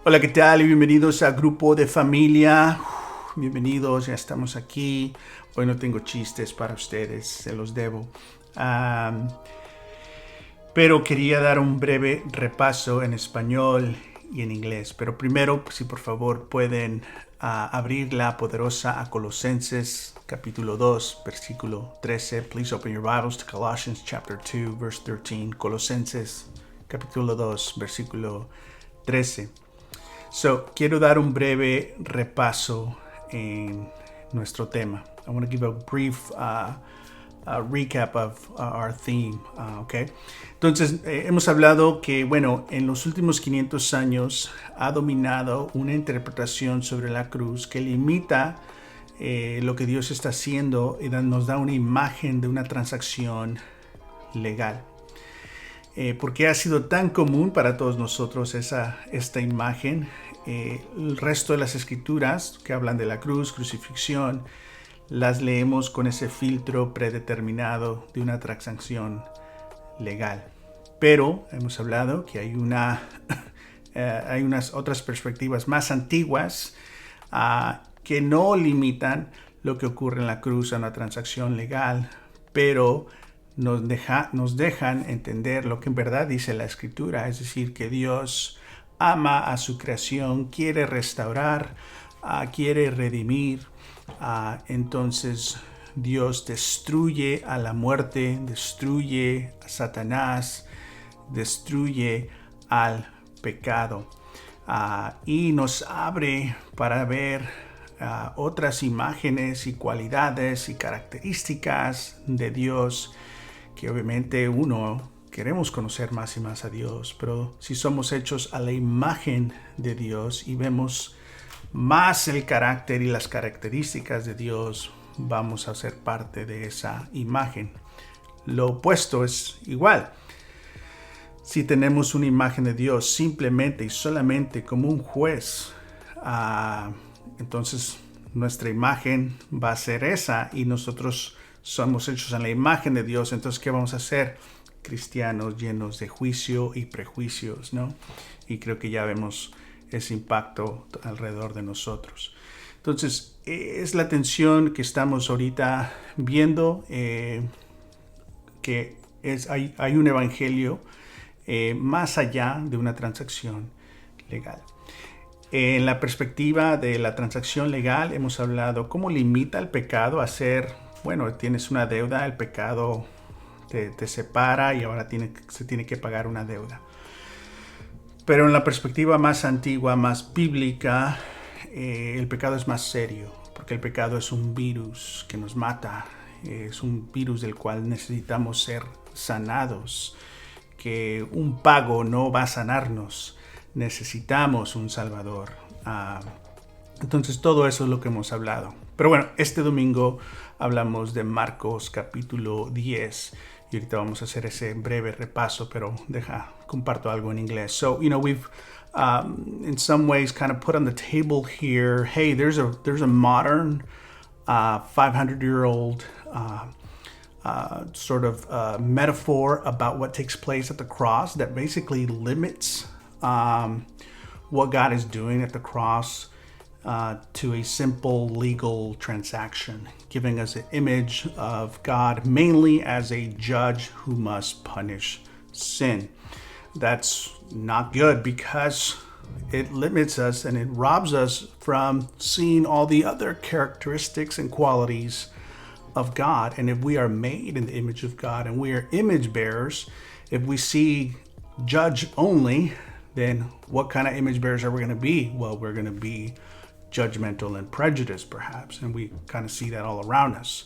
Hola, ¿qué tal? Y bienvenidos a Grupo de Familia. Bienvenidos, ya estamos aquí. Hoy no tengo chistes para ustedes, se los debo. Pero quería dar un breve repaso en español y en inglés. Pero primero, si por favor pueden abrir la poderosa a Colosenses capítulo 2, versículo 13. Please open your Bibles to Colossians chapter 2, verse 13. Colosenses capítulo 2, versículo 13. Quiero dar un breve repaso en nuestro tema. I want to give a brief recap of our theme, okay? Entonces, hemos hablado que, bueno, en los últimos 500 años ha dominado una interpretación sobre la cruz que limita lo que Dios está haciendo y nos da una imagen de una transacción legal. ¿Por qué ha sido tan común para todos nosotros esta imagen? El resto de las escrituras que hablan de la cruz, crucifixión, las leemos con ese filtro predeterminado de una transacción legal. Pero hemos hablado que hay unas otras perspectivas más antiguas que no limitan lo que ocurre en la cruz a una transacción legal, pero nos dejan entender lo que en verdad dice la Escritura, es decir, que Dios ama a su creación, quiere restaurar, quiere redimir. Entonces Dios destruye a la muerte, destruye a Satanás, destruye al pecado y nos abre para ver otras imágenes y cualidades y características de Dios que obviamente queremos conocer más y más a Dios, pero si somos hechos a la imagen de Dios y vemos más el carácter y las características de Dios, vamos a ser parte de esa imagen. Lo opuesto es igual. Si tenemos una imagen de Dios simplemente y solamente como un juez, entonces nuestra imagen va a ser esa y nosotros somos hechos en la imagen de Dios. Entonces, ¿qué vamos a hacer? Cristianos llenos de juicio y prejuicios, ¿no? Y creo que ya vemos ese impacto alrededor de nosotros. Entonces, es la tensión que estamos ahorita viendo, que hay un evangelio más allá de una transacción legal. En la perspectiva de la transacción legal hemos hablado cómo limita el pecado a ser, bueno, tienes una deuda, el pecado te separa y ahora se tiene que pagar una deuda. Pero en la perspectiva más antigua, más bíblica, el pecado es más serio, porque el pecado es un virus que nos mata, es un virus del cual necesitamos ser sanados, que un pago no va a sanarnos, necesitamos un Salvador. Entonces todo eso es lo que hemos hablado. Pero bueno, este domingo hablamos de Marcos capítulo 10 y ahorita vamos a hacer ese breve repaso, pero comparto algo en inglés. So, we've in some ways kind of put on the table here, hey, there's a modern 500-year-old sort of metaphor about what takes place at the cross that basically limits what God is doing at the cross to a simple legal transaction, giving us an image of God mainly as a judge who must punish sin. That's not good because it limits us and it robs us from seeing all the other characteristics and qualities of God. And if we are made in the image of God and we are image bearers, if we see judge only, then what kind of image bearers are we going to be? Well, we're going to be judgmental and prejudiced, perhaps, and we kind of see that all around us.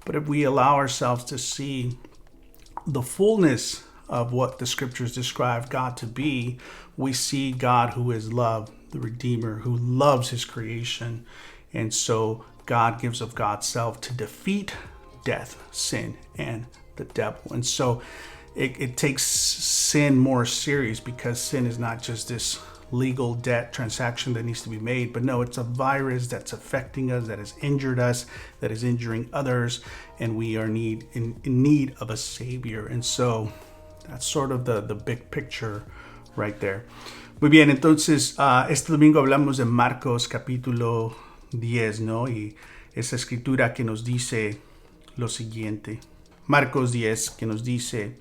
But if we allow ourselves to see the fullness of what the scriptures describe God to be, we see God who is love, the Redeemer, who loves his creation. And so God gives of God's self to defeat death, sin, and the devil. And so it takes sin more serious, because sin is not just this legal debt transaction that needs to be made, but no, it's a virus that's affecting us, that has injured us, that is injuring others, and we are in need of a savior. And so that's sort of the big picture right there. Muy bien, entonces este domingo hablamos de Marcos capítulo 10, ¿no? Y esa escritura que nos dice lo siguiente. Marcos 10, que nos dice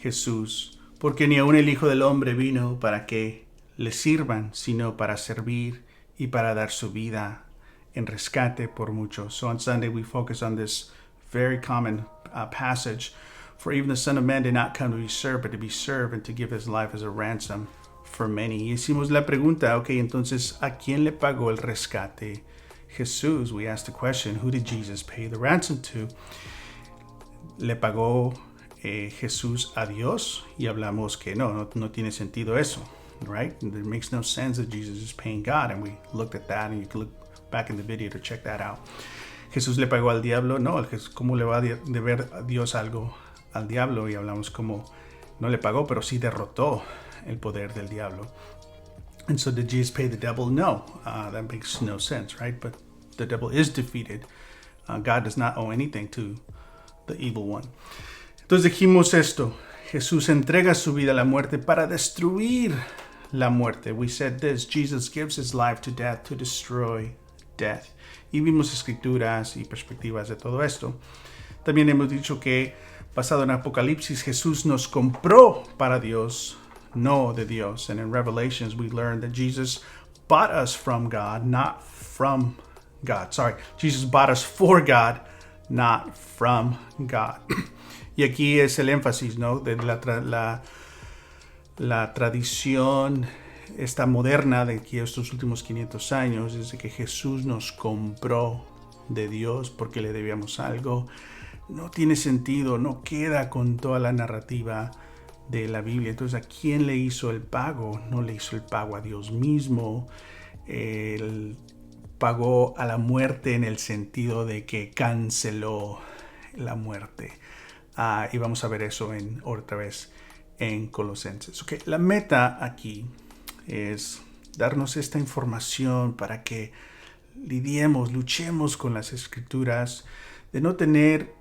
Jesús, porque ni aun el Hijo del Hombre vino para que le sirvan, sino para servir y para dar su vida en rescate por muchos. So on Sunday we focus on this very common passage. For even the Son of Man did not come to be served, but to be served and to give his life as a ransom for many. Y hicimos la pregunta, ok, entonces, ¿a quién le pagó el rescate? Jesús. We asked the question, who did Jesus pay the ransom to? ¿Le pagó Jesús a Dios? Y hablamos que no tiene sentido eso, right? It makes no sense that Jesus is paying God, and we looked at that, and you can look back in the video to check that out. ¿Jesús le pagó al diablo? No, ¿cómo le va a deber a Dios algo al diablo? Y hablamos como no le pagó, pero sí derrotó el poder del diablo. And so did Jesus pay the devil? No, that makes no sense, right? But the devil is defeated. God does not owe anything to the evil one. Entonces dijimos esto, Jesús entrega su vida a la muerte para destruir la muerte. We said this, Jesus gives his life to death to destroy death. Y vimos escrituras y perspectivas de todo esto. También hemos dicho que, basado en Apocalipsis, Jesús nos compró para Dios, no de Dios. And in Revelations we learned that Jesus bought us from God, not from God. Sorry, Jesus bought us for God, not from God. Y aquí es el énfasis, ¿no? De la tradición esta moderna de aquí estos últimos 500 años, es de que Jesús nos compró de Dios porque le debíamos algo. No tiene sentido, no queda con toda la narrativa de la Biblia. Entonces, ¿a quién le hizo el pago? No le hizo el pago a Dios mismo. Él pagó a la muerte en el sentido de que canceló la muerte. Y vamos a ver eso otra vez en Colosenses. Okay, la meta aquí es darnos esta información para que luchemos con las escrituras, de no tener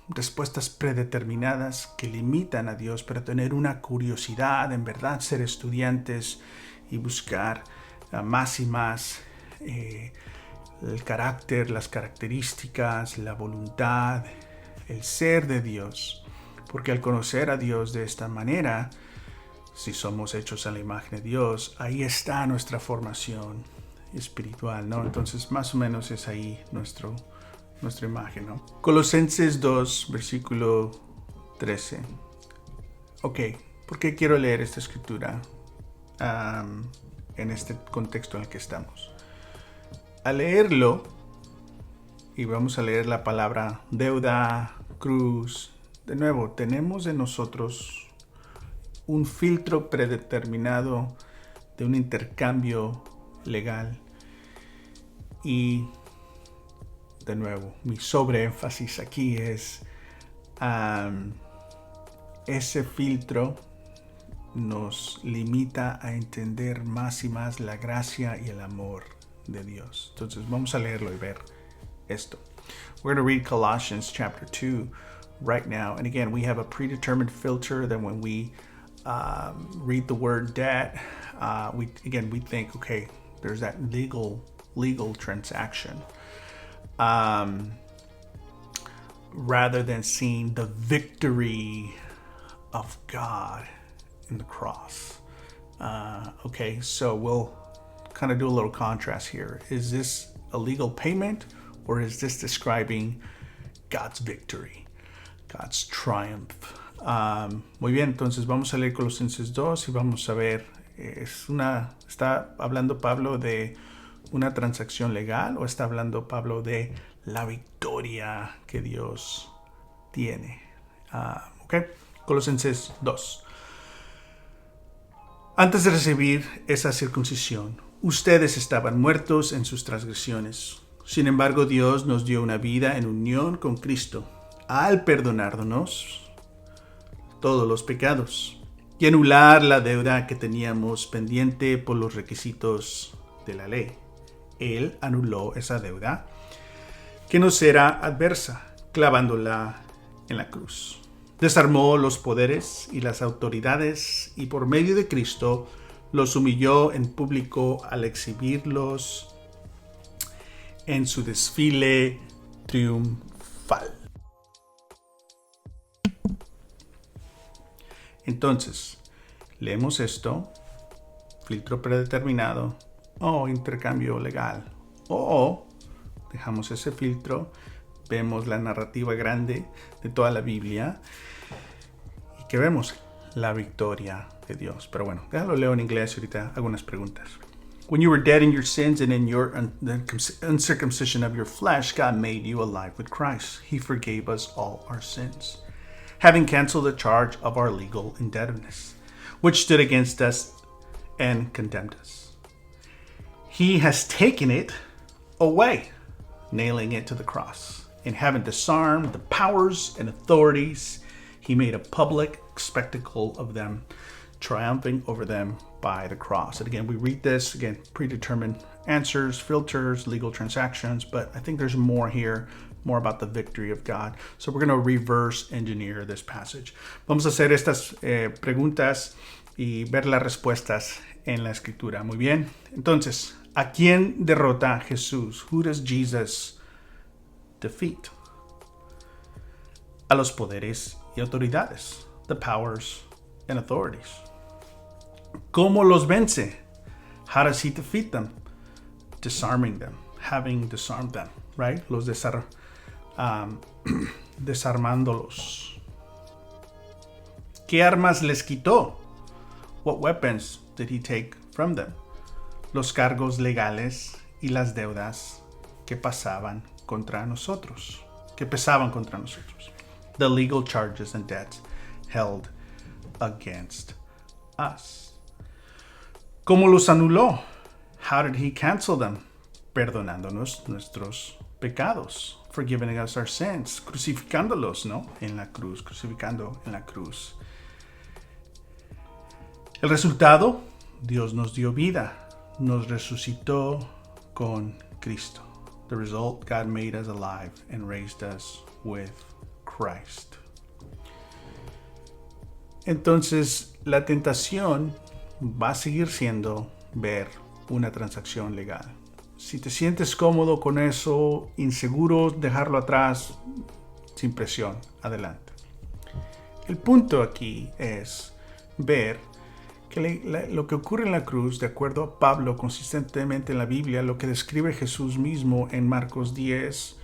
respuestas predeterminadas que limitan a Dios, pero tener una curiosidad, en verdad ser estudiantes y buscar más y más el carácter, las características, la voluntad, el ser de Dios. Porque al conocer a Dios de esta manera, si somos hechos a la imagen de Dios, ahí está nuestra formación espiritual, ¿no? Entonces, más o menos es ahí nuestra imagen, ¿no? Colosenses 2, versículo 13. Ok, ¿por qué quiero leer esta escritura en este contexto en el que estamos? Al leerlo, y vamos a leer la palabra deuda, cruz, de nuevo, tenemos en nosotros un filtro predeterminado de un intercambio legal. Y de nuevo, mi sobreénfasis aquí es ese filtro nos limita a entender más y más la gracia y el amor de Dios. Entonces vamos a leerlo y ver esto. We're going to read Colossians chapter 2 right now. And again, we have a predetermined filter that when we read the word debt, we think, okay, there's that legal transaction. Rather than seeing the victory of God in the cross. Okay, so we'll kind of do a little contrast here. Is this a legal payment, or is this describing God's victory, God's triumph? Muy bien, entonces vamos a leer Colosenses 2 y vamos a ver, ¿está hablando Pablo de una transacción legal o está hablando Pablo de la victoria que Dios tiene? Okay, Colosenses 2. Antes de recibir esa circuncisión, ustedes estaban muertos en sus transgresiones. Sin embargo, Dios nos dio una vida en unión con Cristo al perdonarnos todos los pecados y anular la deuda que teníamos pendiente por los requisitos de la ley. Él anuló esa deuda que nos era adversa, clavándola en la cruz. Desarmó los poderes y las autoridades y por medio de Cristo los humilló en público al exhibirlos en su desfile triunfal. Entonces, leemos esto, filtro predeterminado o intercambio legal, o dejamos ese filtro, vemos la narrativa grande de toda la Biblia y que vemos la victoria de Dios. Pero bueno, ya lo leo en inglés y ahorita hago unas preguntas. When you were dead in your sins and in your uncircumcision of your flesh, God made you alive with Christ. He forgave us all our sins, having canceled the charge of our legal indebtedness, which stood against us and condemned us. He has taken it away, nailing it to the cross. And having disarmed the powers and authorities, he made a public spectacle of them, triumphing over them by the cross. And again, we read this, again, predetermined answers, filters, legal transactions, but I think there's more here, more about the victory of God. So we're going to reverse engineer this passage. Vamos a hacer estas preguntas y ver las respuestas en la escritura. Muy bien. Entonces, ¿a quién derrota Jesús? Who does Jesus defeat? A los poderes y autoridades. The powers and authorities. ¿Cómo los vence? How does he defeat them? Disarming them. Having disarmed them, right? Los desarmándolos. ¿Qué armas les quitó? What weapons did he take from them? Los cargos legales y las deudas que pasaban contra nosotros. Que pesaban contra nosotros. The legal charges and debts held against us. ¿Cómo los anuló? How did he cancel them? Perdonándonos nuestros pecados. Forgiving us our sins. Crucificándolos, ¿no? En la cruz. Crucificando en la cruz. El resultado, Dios nos dio vida. Nos resucitó con Cristo. The result, God made us alive and raised us with Christ. Entonces, la tentación va a seguir siendo ver una transacción legal. Si te sientes cómodo con eso, inseguro, dejarlo atrás, sin presión, adelante. El punto aquí es ver que lo que ocurre en la cruz, de acuerdo a Pablo consistentemente en la Biblia, lo que describe Jesús mismo en Marcos 10,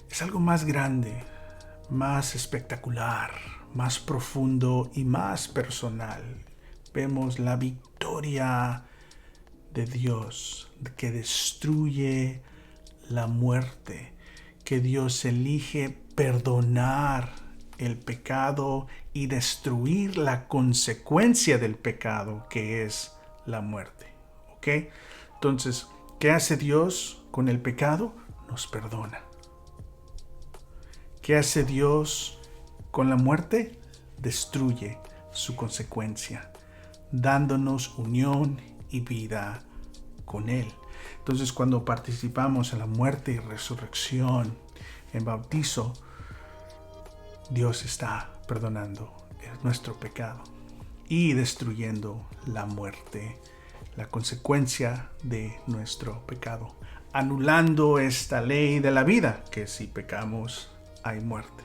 es algo más grande, más espectacular, más profundo y más personal. Vemos la victoria de Dios que destruye la muerte, que Dios elige perdonar el pecado y destruir la consecuencia del pecado, que es la muerte. ¿Ok? Entonces, ¿qué hace Dios con el pecado? Nos perdona. ¿Qué hace Dios con la muerte? Destruye su consecuencia, dándonos unión y vida con Él. Entonces, cuando participamos en la muerte y resurrección, en bautizo, Dios está perdonando nuestro pecado y destruyendo la muerte, la consecuencia de nuestro pecado, anulando esta ley de la vida, que si pecamos hay muerte.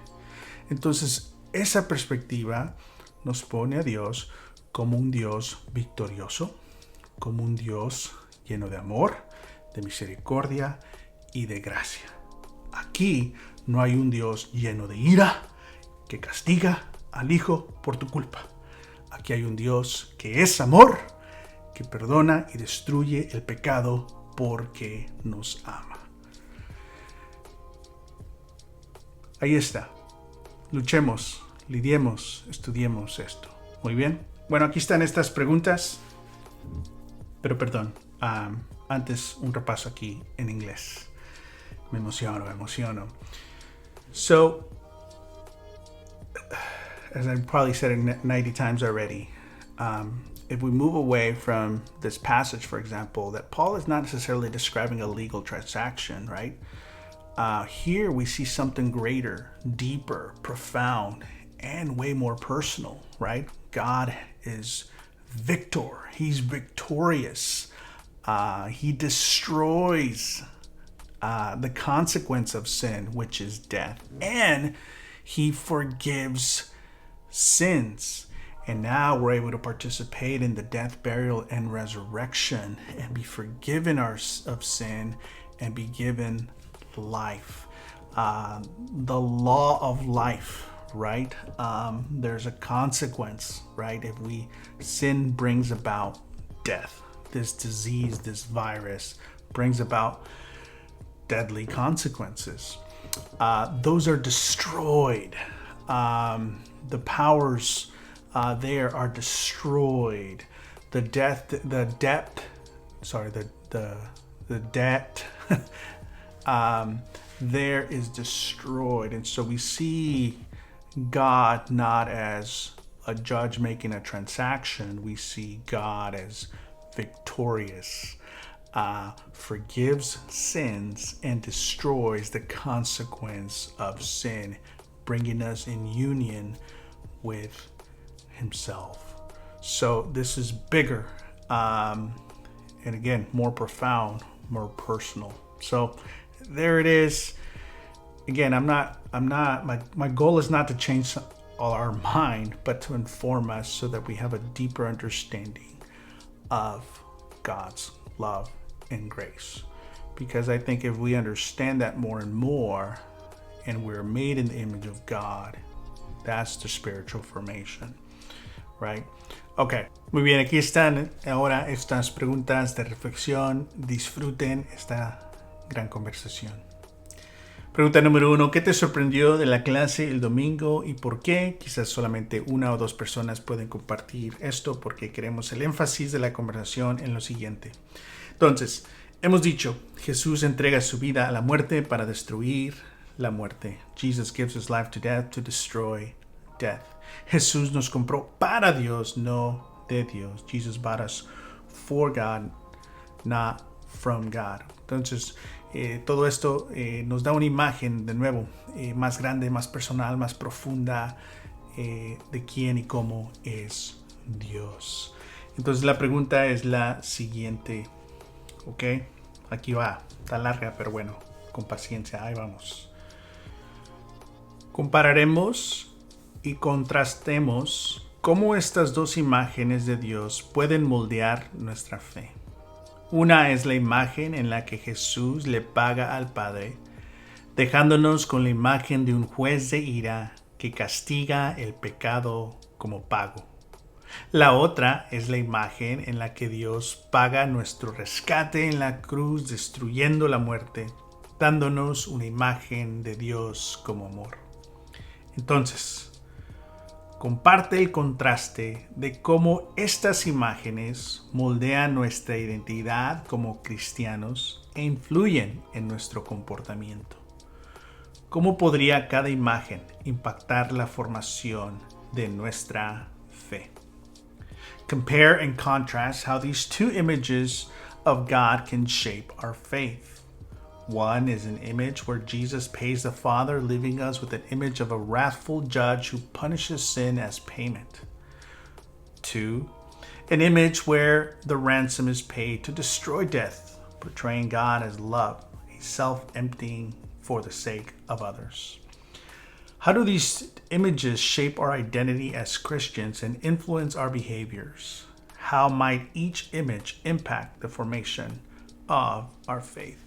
Entonces, esa perspectiva nos pone a Dios como un Dios victorioso, como un Dios lleno de amor, de misericordia y de gracia. Aquí no hay un Dios lleno de ira que castiga al Hijo por tu culpa. Aquí hay un Dios que es amor, que perdona y destruye el pecado porque nos ama. Ahí está. Luchemos, lidiemos, estudiemos esto. Muy bien. Bueno, aquí están estas preguntas. Pero perdón, antes un repaso aquí en inglés. Me emociono. So, as I probably said it 90 times already, if we move away from this passage, for example, that Paul is not necessarily describing a legal transaction, right? Here we see something greater, deeper, profound, and way more personal, right? God is victor. He's victorious. He destroys the consequence of sin, which is death. And he forgives sins. And now we're able to participate in the death, burial, and resurrection and be forgiven of sin and be given life. The law of life, right? There's a consequence, right? If sin brings about death. This disease, this virus brings about deadly consequences. Those are destroyed. The powers there are destroyed. The debt there is destroyed. And so we see God not as a judge making a transaction. We see God as victorious, forgives sins and destroys the consequence of sin, bringing us in union with himself. So this is bigger, and again, more profound, more personal. So there it is. Again, my goal is not to change our mind, but to inform us so that we have a deeper understanding of God's love and grace. Because I think if we understand that more and more, and we're made in the image of God, that's the spiritual formation, right? Okay, muy bien, aquí están ahora estas preguntas de reflexión. Disfruten esta gran conversación. Pregunta número 1. ¿Qué te sorprendió de la clase el domingo y por qué? Quizás solamente una o dos personas pueden compartir esto porque queremos el énfasis de la conversación en lo siguiente. Entonces, hemos dicho, Jesús entrega su vida a la muerte para destruir la muerte. Jesus gives his life to death to destroy death. Jesús nos compró para Dios, no de Dios. Jesus bought us for God, not from God. Entonces, todo esto nos da una imagen, de nuevo, más grande, más personal, más profunda de quién y cómo es Dios. Entonces, la pregunta es la siguiente. ¿Ok? Aquí va. Está larga, pero bueno, con paciencia. Ahí vamos. Compararemos y contrastemos cómo estas dos imágenes de Dios pueden moldear nuestra fe. Una es la imagen en la que Jesús le paga al Padre, dejándonos con la imagen de un juez de ira que castiga el pecado como pago. La otra es la imagen en la que Dios paga nuestro rescate en la cruz, destruyendo la muerte, dándonos una imagen de Dios como amor. Entonces, comparte el contraste de cómo estas imágenes moldean nuestra identidad como cristianos e influyen en nuestro comportamiento. ¿Cómo podría cada imagen impactar la formación de nuestra fe? Compare and contrast how these two images of God can shape our faith. One is an image where Jesus pays the Father, leaving us with an image of a wrathful judge who punishes sin as payment. 2, an image where the ransom is paid to destroy death, portraying God as love, a self-emptying for the sake of others. How do these images shape our identity as Christians and influence our behaviors? How might each image impact the formation of our faith?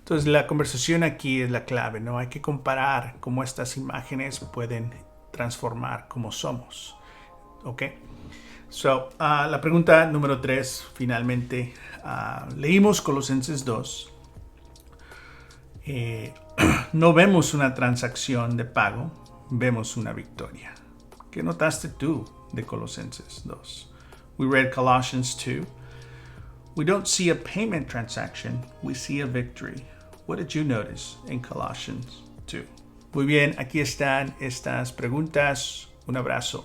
Entonces la conversación aquí es la clave, ¿no? Hay que comparar cómo estas imágenes pueden transformar cómo somos, ¿ok? So, la pregunta número 3, finalmente, leímos Colosenses 2. No vemos una transacción de pago, vemos una victoria. ¿Qué notaste tú de Colosenses 2? We read Colossians 2. We don't see a payment transaction, we see a victory. What did you notice in Colossians 2? Muy bien, aquí están estas preguntas. Un abrazo.